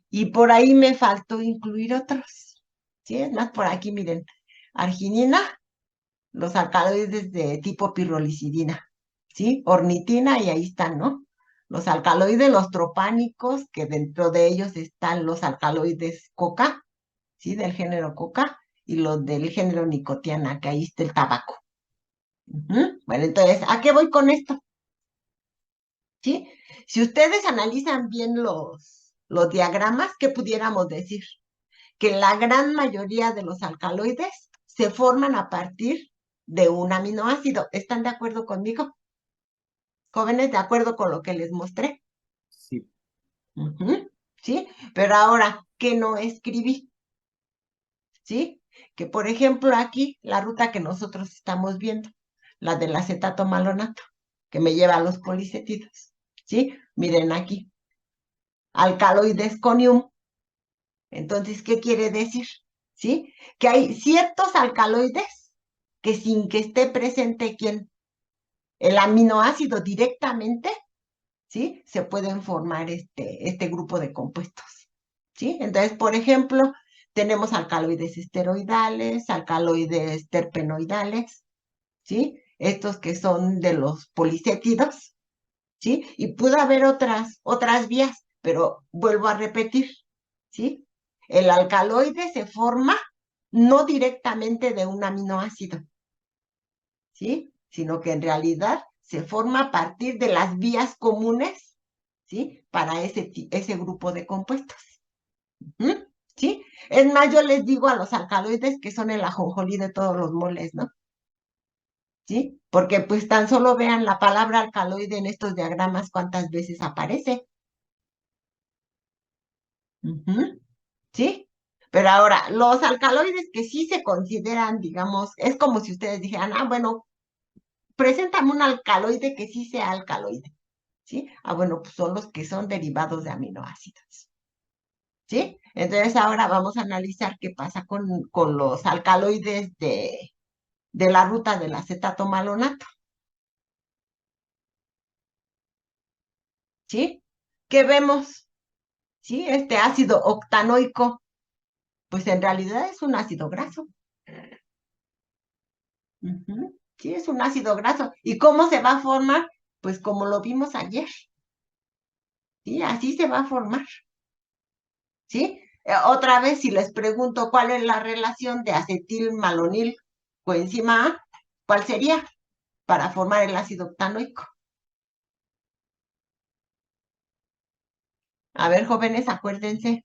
Speaker 1: Y por ahí me faltó incluir otros. ¿Sí? Es más, por aquí, miren, arginina, los alcaloides de tipo pirrolicidina. ¿Sí? Ornitina, y ahí están, ¿no? Los alcaloides, los tropánicos, que dentro de ellos están los alcaloides coca, ¿sí? Del género coca, y los del género nicotiana, que ahí está el tabaco. Bueno, entonces, ¿a qué voy con esto? ¿Sí? Si ustedes analizan bien los diagramas, ¿qué pudiéramos decir? Que la gran mayoría de los alcaloides se forman a partir de un aminoácido. ¿Están de acuerdo conmigo? Jóvenes, de acuerdo con lo que les mostré.
Speaker 3: Sí.
Speaker 1: Ujú, ¿sí? Pero ahora, ¿qué no escribí? ¿Sí? Que por ejemplo aquí, la ruta que nosotros estamos viendo, la del acetato malonato, que me lleva a los policetidos. ¿Sí? Miren aquí, alcaloides conium. Entonces, ¿qué quiere decir? ¿Sí? Que hay ciertos alcaloides que sin que esté presente el aminoácido directamente, ¿sí? Se pueden formar este grupo de compuestos, ¿sí? Entonces, por ejemplo, tenemos alcaloides esteroidales, alcaloides terpenoidales, ¿sí? Estos que son de los policétidos, ¿sí? Y puede haber otras vías, pero vuelvo a repetir, ¿sí? El alcaloide se forma no directamente de un aminoácido, ¿sí? sino que en realidad se forma a partir de las vías comunes, ¿sí? Para ese grupo de compuestos. ¿Sí? Es más, yo les digo a los alcaloides que son el ajonjolí de todos los moles, ¿no? ¿Sí? Porque pues tan solo vean la palabra alcaloide en estos diagramas cuántas veces aparece. ¿Sí? Pero ahora, los alcaloides que sí se consideran, digamos, es como si ustedes dijeran, bueno, preséntame un alcaloide que sí sea alcaloide, ¿sí? Bueno, pues son los que son derivados de aminoácidos, ¿sí? Entonces ahora vamos a analizar qué pasa con los alcaloides de la ruta del acetato malonato, ¿sí? ¿Qué vemos? ¿Sí? Este ácido octanoico, pues en realidad es un ácido graso. Sí, es un ácido graso. ¿Y cómo se va a formar? Pues como lo vimos ayer. Sí, así se va a formar. ¿Sí? Otra vez, si les pregunto cuál es la relación de acetilmalonil coenzima A, ¿cuál sería para formar el ácido octanoico? A ver, jóvenes, acuérdense.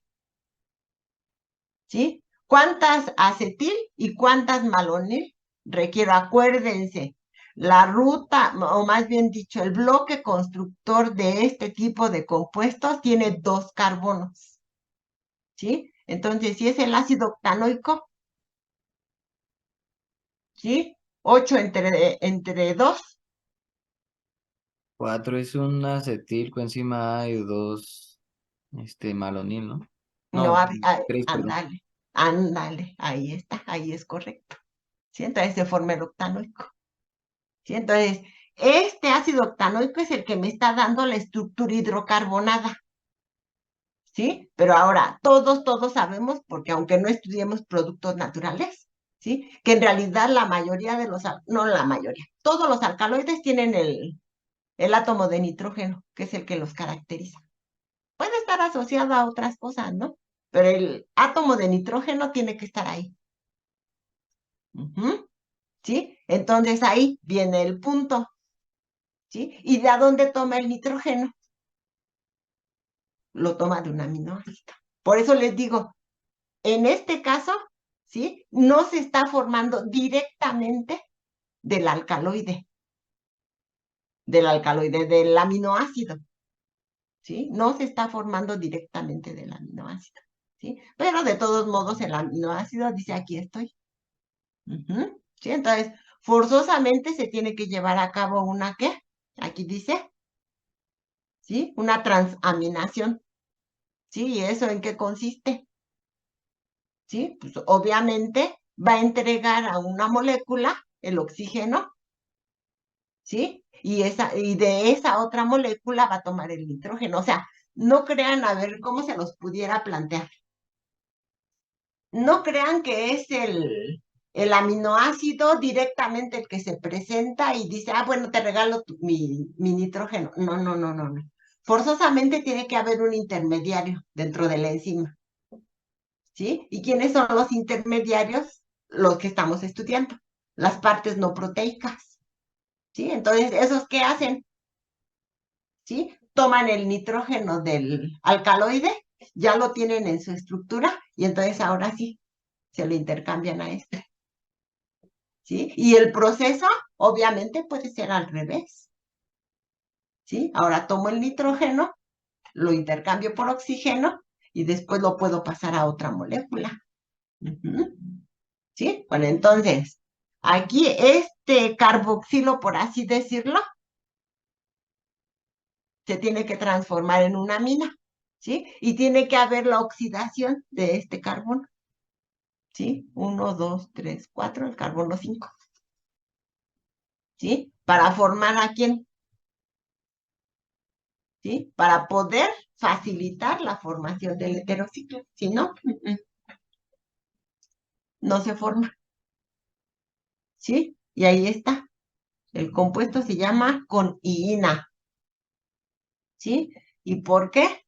Speaker 1: ¿Sí? ¿Cuántas acetil y cuántas malonil requiero? Acuérdense, la ruta, o más bien dicho, el bloque constructor de este tipo de compuestos tiene 2 carbonos. ¿Sí? Entonces, si es el ácido octanoico, ¿sí? 8 entre 2.
Speaker 3: 4 es un acetil coenzima A y 2, malonil, ¿no?
Speaker 1: No,
Speaker 3: No, 3, perdón.
Speaker 1: ándale, ándale, ahí está, ahí es correcto. ¿Sí? Entonces se forma el octanoico. ¿Sí? Entonces, este ácido octanoico es el que me está dando la estructura hidrocarbonada. ¿Sí? Pero ahora, todos sabemos, porque aunque no estudiemos productos naturales, ¿sí? Que en realidad la mayoría de no la mayoría, todos los alcaloides tienen el átomo de nitrógeno, que es el que los caracteriza. Puede estar asociado a otras cosas, ¿no? Pero el átomo de nitrógeno tiene que estar ahí. ¿Sí? Entonces ahí viene el punto. ¿Sí? ¿Y de dónde toma el nitrógeno? Lo toma de un aminoácido. Por eso les digo, en este caso, ¿sí? No se está formando directamente del alcaloide, del aminoácido, ¿sí? No se está formando directamente del aminoácido, ¿sí? Pero de todos modos el aminoácido dice aquí estoy. ¿Sí? Entonces, forzosamente se tiene que llevar a cabo una, ¿qué? Aquí dice, ¿sí? Una transaminación. ¿Sí? ¿Y eso en qué consiste? ¿Sí? Pues obviamente va a entregar a una molécula el oxígeno, ¿sí? Y de esa otra molécula va a tomar el nitrógeno. O sea, no crean a ver cómo se los pudiera plantear. No crean que es el aminoácido directamente el que se presenta y dice, bueno, te regalo mi nitrógeno. No, no, no, no, no. Forzosamente tiene que haber un intermediario dentro de la enzima. ¿Sí? ¿Y quiénes son los intermediarios? Los que estamos estudiando, las partes no proteicas. ¿Sí? Entonces, ¿esos qué hacen? ¿Sí? Toman el nitrógeno del alcaloide, ya lo tienen en su estructura y entonces ahora sí, se lo intercambian a este. ¿Sí? Y el proceso, obviamente, puede ser al revés. ¿Sí? Ahora tomo el nitrógeno, lo intercambio por oxígeno y después lo puedo pasar a otra molécula. ¿Sí? Bueno, entonces, aquí este carboxilo, por así decirlo, se tiene que transformar en una amina, ¿sí? Y tiene que haber la oxidación de este carbono, ¿sí? 1, 2, 3, 4, el carbono 5, ¿sí? Para formar a quién, ¿sí? Para poder facilitar la formación del heterociclo, si no, no se forma, ¿sí? Y ahí está. El compuesto se llama conina, ¿sí? ¿Y por qué?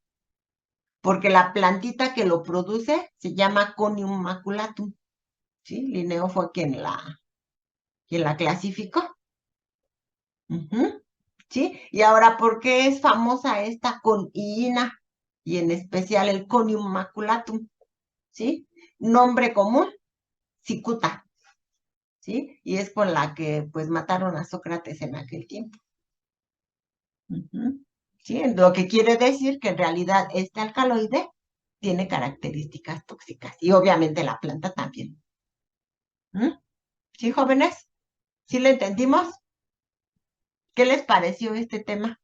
Speaker 1: Porque la plantita que lo produce se llama Conium maculatum, ¿sí? Linneo fue quien la clasificó, Ujú, ¿sí? Y ahora, ¿por qué es famosa esta conina? Y en especial el conium maculatum, ¿sí? Nombre común, cicuta, ¿sí? Y es con la que, pues, mataron a Sócrates en aquel tiempo. Ujú, ¿sí? Lo que quiere decir que en realidad este alcaloide tiene características tóxicas y obviamente la planta también. ¿Mm? ¿Sí, jóvenes? ¿Sí le entendimos? ¿Qué les pareció este tema?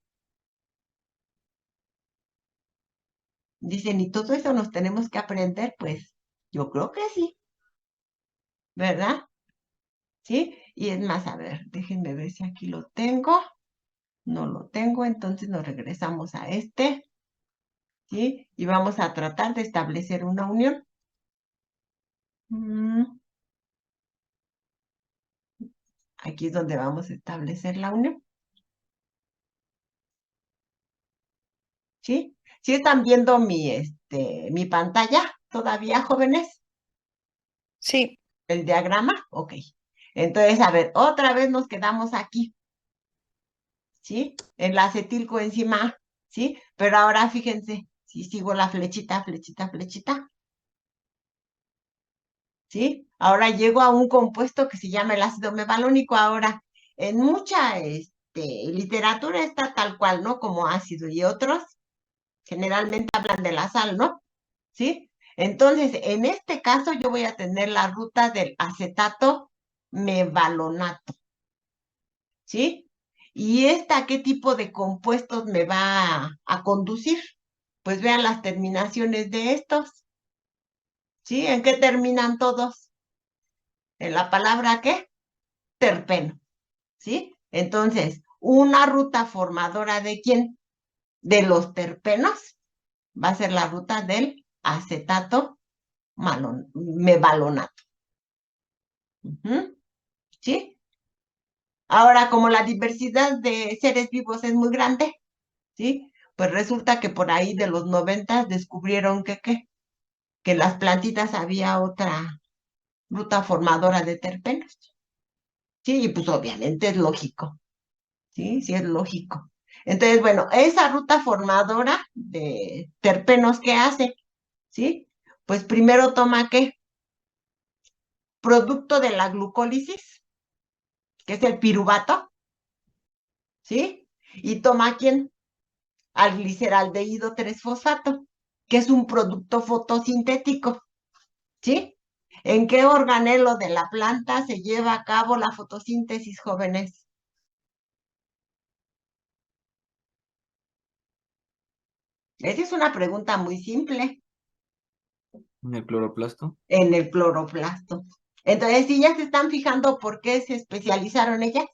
Speaker 1: Dicen, ¿y todo eso nos tenemos que aprender? Pues yo creo que sí, ¿verdad? ¿Sí? Y es más, a ver, déjenme ver si aquí lo tengo. No lo tengo, entonces nos regresamos a este, ¿sí? Y vamos a tratar de establecer una unión. Mm, Aquí es donde vamos a establecer la unión, ¿sí? ¿Sí están viendo mi pantalla todavía, jóvenes?
Speaker 4: Sí,
Speaker 1: ¿El diagrama? Ok. Entonces, a ver, otra vez nos quedamos aquí, ¿sí? En la acetilcoenzima A, ¿sí? Pero ahora fíjense, si sigo la flechita, flechita, flechita, ¿sí? Ahora llego a un compuesto que se llama el ácido mevalónico. Ahora, en mucha literatura está tal cual, ¿no? Como ácido y otros generalmente hablan de la sal, ¿no? ¿Sí? Entonces, en este caso yo voy a tener la ruta del acetato mevalonato, ¿sí? ¿Y esta qué tipo de compuestos me va a conducir? Pues vean las terminaciones de estos, ¿sí? ¿En qué terminan todos? ¿En la palabra qué? Terpeno, ¿sí? Entonces, una ruta formadora de quién? De los terpenos va a ser la ruta del acetato mevalonato. Ujú, ¿sí? Ahora, como la diversidad de seres vivos es muy grande, ¿sí? Pues resulta que por ahí de los 90 descubrieron que las plantitas había otra ruta formadora de terpenos. Sí, y pues obviamente es lógico, ¿sí? Sí es lógico. Entonces, bueno, esa ruta formadora de terpenos, ¿qué hace? ¿Sí? Pues primero toma ¿qué? Producto de la glucólisis, que es el piruvato, ¿sí? Y toma ¿quién? Al gliceraldehído 3-fosfato, que es un producto fotosintético, ¿sí? ¿En qué organelo de la planta se lleva a cabo la fotosíntesis, jóvenes? Esa es una pregunta muy simple.
Speaker 3: En el cloroplasto.
Speaker 1: En el cloroplasto. Entonces, si ya se están fijando por qué se especializaron ellas,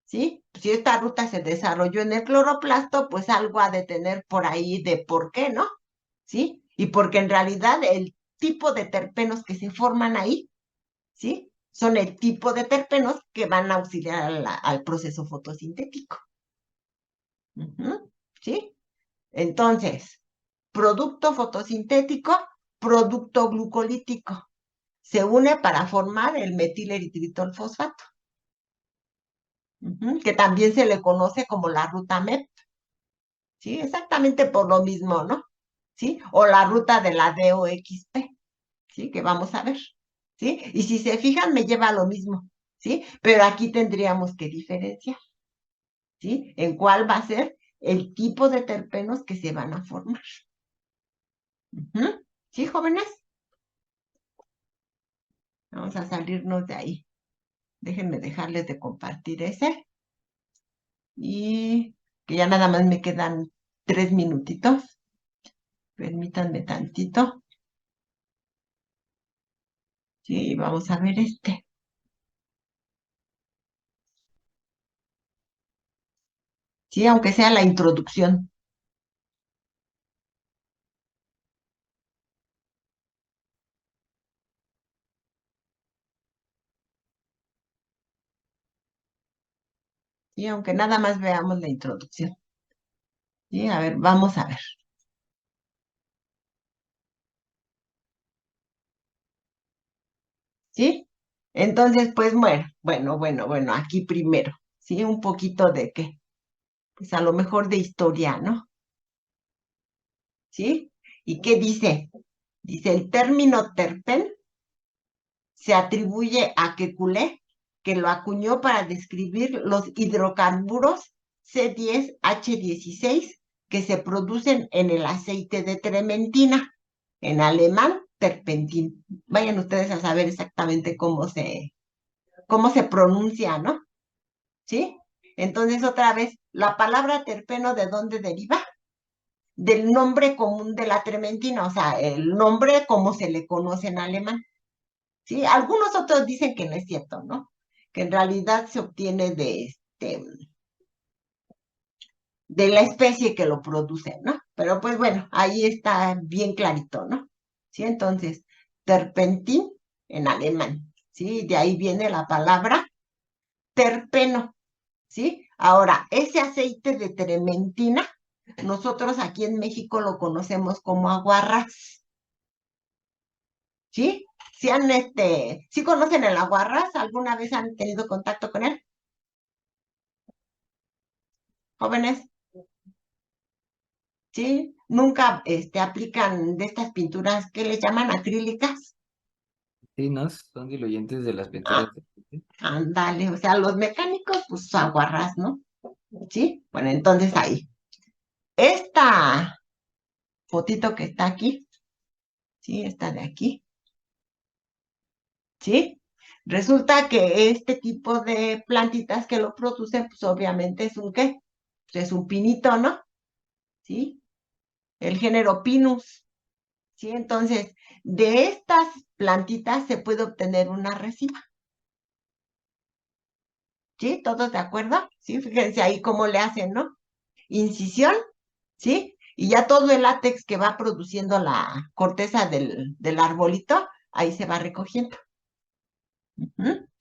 Speaker 1: ¿sí? Si esta ruta se desarrolló en el cloroplasto, pues algo ha de tener por ahí de por qué, ¿no? ¿Sí? Y porque en realidad el tipo de terpenos que se forman ahí, ¿sí? Son el tipo de terpenos que van a auxiliar al proceso fotosintético. Ujú, ¿sí? Entonces, producto fotosintético, producto glucolítico. Se une para formar el metileritrito fosfato, que también se le conoce como la ruta MEP, ¿sí? Exactamente por lo mismo, ¿no? ¿Sí? O la ruta de la DOXP, ¿sí? Que vamos a ver, ¿sí? Y si se fijan, me lleva a lo mismo, ¿sí? Pero aquí tendríamos que diferenciar, ¿sí? En cuál va a ser el tipo de terpenos que se van a formar. Ujú, ¿sí, jóvenes? Vamos a salirnos de ahí. Déjenme dejarles de compartir ese. Y que ya nada más me quedan 3 minutitos. Permítanme tantito. Sí, vamos a ver este. Sí, aunque sea la introducción. Sí, aunque nada más veamos la introducción. Sí, a ver, vamos a ver. ¿Sí? Entonces, pues bueno, aquí primero. ¿sí? Un poquito de qué, pues a lo mejor de historia, ¿no? ¿Sí? ¿Y qué dice? Dice, el término terpen se atribuye a Kekulé, que lo acuñó para describir los hidrocarburos C10H16 que se producen en el aceite de trementina, en alemán, terpentín. Vayan ustedes a saber exactamente cómo se pronuncia, ¿no? ¿Sí? Entonces, otra vez, la palabra terpeno, ¿de dónde deriva? Del nombre común de la trementina, o sea, el nombre como se le conoce en alemán. ¿Sí? Algunos otros dicen que no es cierto, ¿no? Que en realidad se obtiene de la especie que lo produce, ¿no? Pero pues bueno, ahí está bien clarito, ¿no? ¿Sí? Entonces, terpentín en alemán, ¿sí? De ahí viene la palabra terpeno, ¿sí? Ahora, ese aceite de trementina, nosotros aquí en México lo conocemos como aguarrás, ¿sí? ¿Sí conocen el aguarrás? ¿Alguna vez han tenido contacto con él, jóvenes? ¿Sí? Nunca aplican de estas pinturas que les llaman acrílicas.
Speaker 3: Sí, ¿no? Son diluyentes de las
Speaker 1: Ah,
Speaker 3: pinturas de arte.
Speaker 1: ándale, o sea, los mecánicos, pues aguarrás, ¿no? ¿Sí? Bueno, entonces ahí. Esta fotito que está aquí, ¿sí? Esta de aquí, ¿sí? Resulta que este tipo de plantitas que lo producen, pues obviamente es un ¿qué? Pues es un pinito, ¿no? ¿Sí? El género Pinus, ¿sí? Entonces, de estas plantitas se puede obtener una resina, ¿sí? ¿Todos de acuerdo? Sí, fíjense ahí cómo le hacen, ¿no? Incisión, ¿sí? Y ya todo el látex que va produciendo la corteza del arbolito, ahí se va recogiendo.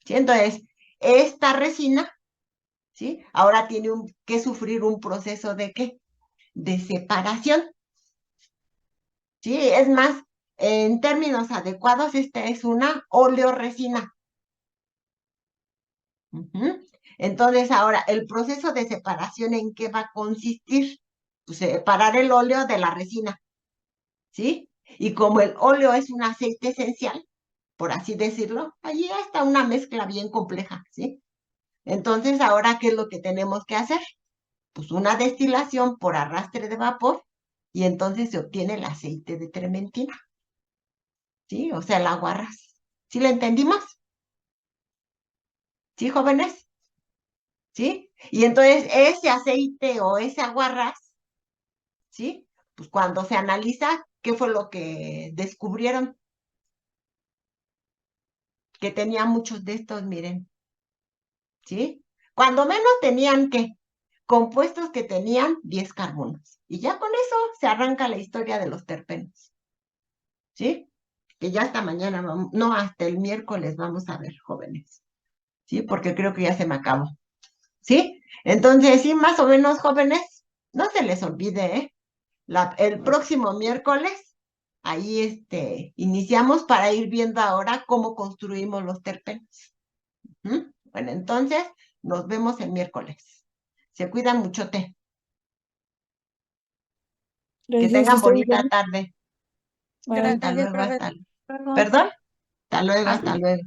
Speaker 1: ¿Sí? Entonces, esta resina, ¿sí? Ahora tiene que sufrir un proceso de ¿qué? De separación, ¿sí? Es más, en términos adecuados, esta es una oleoresina. Entonces, ahora, el proceso de separación, ¿en qué va a consistir? Pues separar el óleo de la resina, ¿sí? Y como el óleo es un aceite esencial, por así decirlo, allí está una mezcla bien compleja, ¿sí? Entonces, ahora, ¿qué es lo que tenemos que hacer? Pues una destilación por arrastre de vapor y entonces se obtiene el aceite de trementina, ¿sí? O sea, el aguarrás. ¿Sí lo entendimos? ¿Sí, jóvenes? ¿Sí? Y entonces ese aceite o ese aguarrás, ¿sí? Pues cuando se analiza, ¿qué fue lo que descubrieron? Que tenía muchos de estos, miren, ¿sí? Cuando menos tenían, ¿qué? Compuestos que tenían 10 carbonos. Y ya con eso se arranca la historia de los terpenos, ¿sí? Que ya hasta mañana vamos, no, hasta el miércoles vamos a ver, jóvenes, ¿sí? Porque creo que ya se me acabó, ¿sí? Entonces, sí, más o menos, jóvenes, no se les olvide, ¿eh? El próximo miércoles, ahí iniciamos para ir viendo ahora cómo construimos los terpenos. Bueno, entonces nos vemos el miércoles. Se cuidan muchote. Que
Speaker 2: Gracias,
Speaker 1: tengan
Speaker 2: estoy
Speaker 1: bonita
Speaker 2: igual.
Speaker 1: tarde.
Speaker 2: Bye.
Speaker 1: Hasta
Speaker 4: Gracias,
Speaker 1: luego,
Speaker 4: profe.
Speaker 1: Perdón. Hasta luego,
Speaker 2: Hasta
Speaker 1: hasta luego.